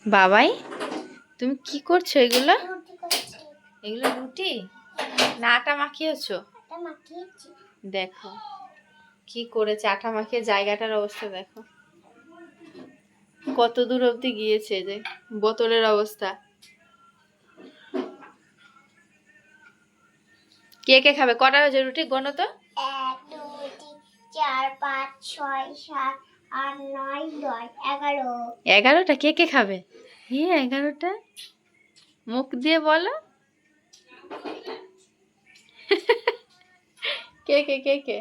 বাবাই তুমি কি করছো? এগুলো এগুলো রুটি না আটা মাখিয়েছো? দেখো কি করেছে, আটা মাখিয়ে জায়গাটার অবস্থা দেখো কত দূর অবধি গিয়েছে। যে বোতলের অবস্থা। কে কে খাবে? কটা হয়েছে রুটি? গোনো তো। 1 2 3 4 5 6 7 8 9 10 11। 11টা? কে কে খাবে? 11টা মুখ দিয়ে বলো। কে কে কে কে?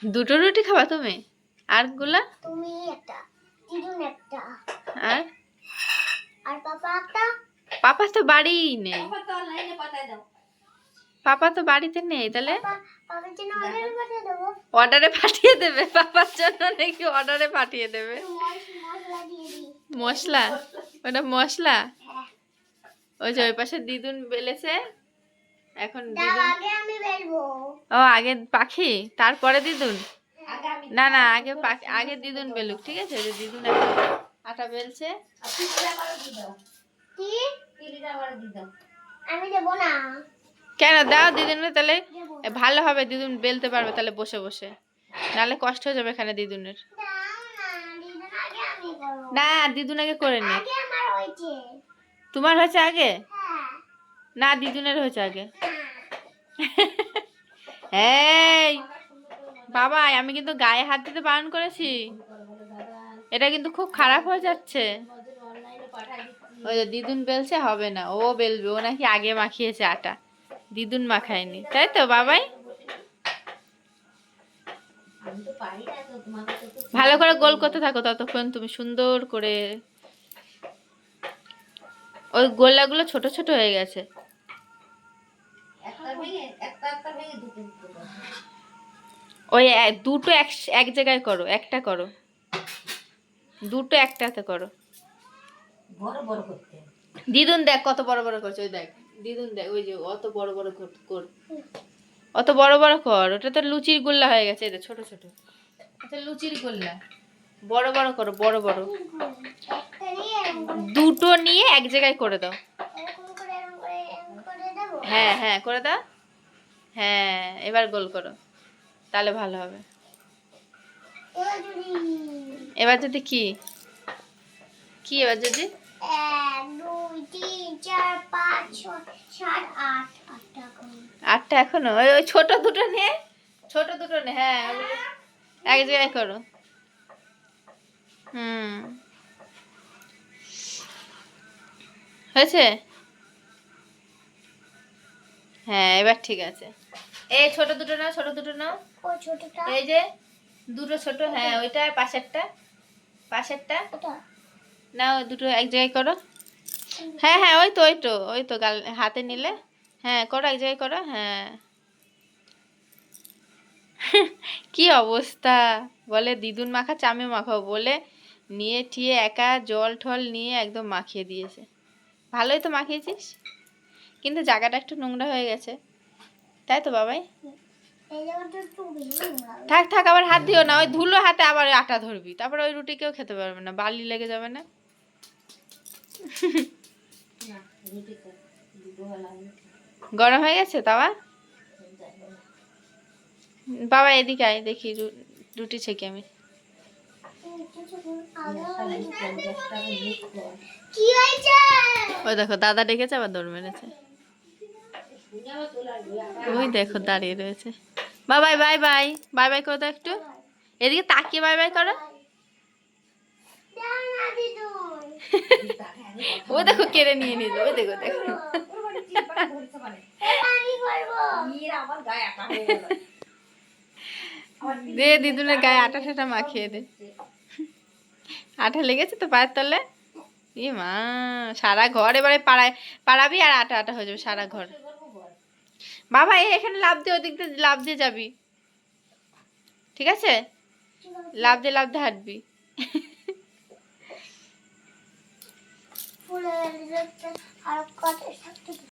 দুটো রুটি খাবা তুমি? আর গুলা? তুমি একটা, দিদুন একটা, আর পাপা একটা। পাপা তো বাড়িই নেই। পাপা তো বাড়িতে নেই। তাহলে পাপার জন্য অর্ডারে পাঠিয়ে দেবো। অর্ডারে পাঠিয়ে দেবে? পাপার জন্য নাকি অর্ডারে পাঠিয়ে দেবে? মশলা দিয়ে দিই। মশলা? ওটা মশলা? ওই যে ওই পাশে দিদুন বেলেছে। এখন দিদুন আগে আমি বেলবো। ও আগে পাখি তারপরে দিদুন? না না আগে আগে দিদুন বেলুক। ঠিক আছে, যে দিদুন এখন আটা বেলছে। আমি দেবো না। কেন দাও দিদুনে, তাহলে ভালো হবে। দিদুন বেলতে পারবে তাহলে বসে বসে, নাহলে কষ্ট হয়ে যাবে এখানে দিদুনের। না দিদুন আগে করে নে। তোমার হয়েছে আগে? না দিদুনের হয়েছে আগে। এই বাবা, আমি কিন্তু গায়ে হাত দিতে বারণ করেছি। এটা কিন্তু খুব খারাপ হয়ে যাচ্ছে। ওই যে দিদুন বেলছে, হবে না। ও বেলবে, ও নাকি আগে মাখিয়েছে আটা, দিদুন মাখায়নি। তাই তো বাবাই? ভালো করে গোল করতে থাকো ততক্ষণ তুমি সুন্দর করে। ওই গোলাগুলো ছোট ছোট হয়ে গেছে। ওই দুটো এক জায়গায় করো, একটা করো। দুটো একটাতে করো। দিদুন দেখ কত বড় বড় করছে। ওই দেখ দিদুন দেখ, ওই যে অত বড় বড় কর, অত বড় বড় কর। ওটা তো লুচির গোল্লা হয়ে গেছে। এটা ছোট ছোট, এটা লুচির গোল্লা। বড় বড় করো, বড় বড়। দুটো নিয়ে এক জায়গায় করে দাও। হ্যাঁ হ্যাঁ করে দাও। হ্যাঁ এবার গোল করো, তাহলে ভালো হবে। এবার যদি কি কি এবার যদি 1 2 3 4 5 6 7 8 আটটা এখনো? ওই ছোট দুটো নে, ছোট দুটো নে। হ্যাঁ এক জায়গায় করো। হয়েছে? হ্যাঁ এবার ঠিক আছে। এই ছোট দুটো নাও, ছোট দুটো নাও। এই যে দুটো ছোট। হ্যাঁ ওইটা পাশেরটা, পাশেরটা নাও। দুটো এক জায়গায় করো। হ্যাঁ হ্যাঁ ওই তো ওই তো ওই তো গাল হাতে নিলে। হ্যাঁ করো, এক জায়গায় করো। হ্যাঁ কি অবস্থা বলে, দিদুন মাখাচ্ছে আমি মাখাবো বলে নিয়ে ঠিয়ে একা জল ঠল নিয়ে একদম মাখিয়ে দিয়েছে। ভালোই তো মাখিয়েছিস, কিন্তু জায়গাটা একটু নোংরা হয়ে গেছে। তাই তো বাবাই? থাক থাক, আবার হাত দিও না। ওই ধুলো হাতে আবার আটা ধরবি, তারপর ওই রুটি কেউ খেতে পারবে না, বালি লেগে যাবে না। গরম হয়ে গেছে তাওয়া? বাবা এদিকে আয়, দেখি রুটি ছেঁকে আমি। ওই দেখো দাদা ডেকেছে, আবার দৌড় মেরেছে। ওই দেখো দাঁড়িয়ে রয়েছে। বাবাই বাই বাই, বাই বাই করো তো একটু। এদিকে তাকিয়ে বাই বাই করো। ও দেখো কেড়ে নিয়ে নিল। ওই দেখো দেখো দে দিদুনের গায়ে আটা ঠাটা মাখিয়ে দে। আটা লেগেছে তো পায়ের তলে। ই মা, সারা ঘর এবারে পাড়াবি আর আটা আটা হয়ে যাবে সারা ঘর। বাবা এখানে লাফ দিয়ে ওদিক দিয়ে লাফ দিয়ে যাবি, ঠিক আছে? লাফ দিয়ে হাঁটবি। ফুলের আর কত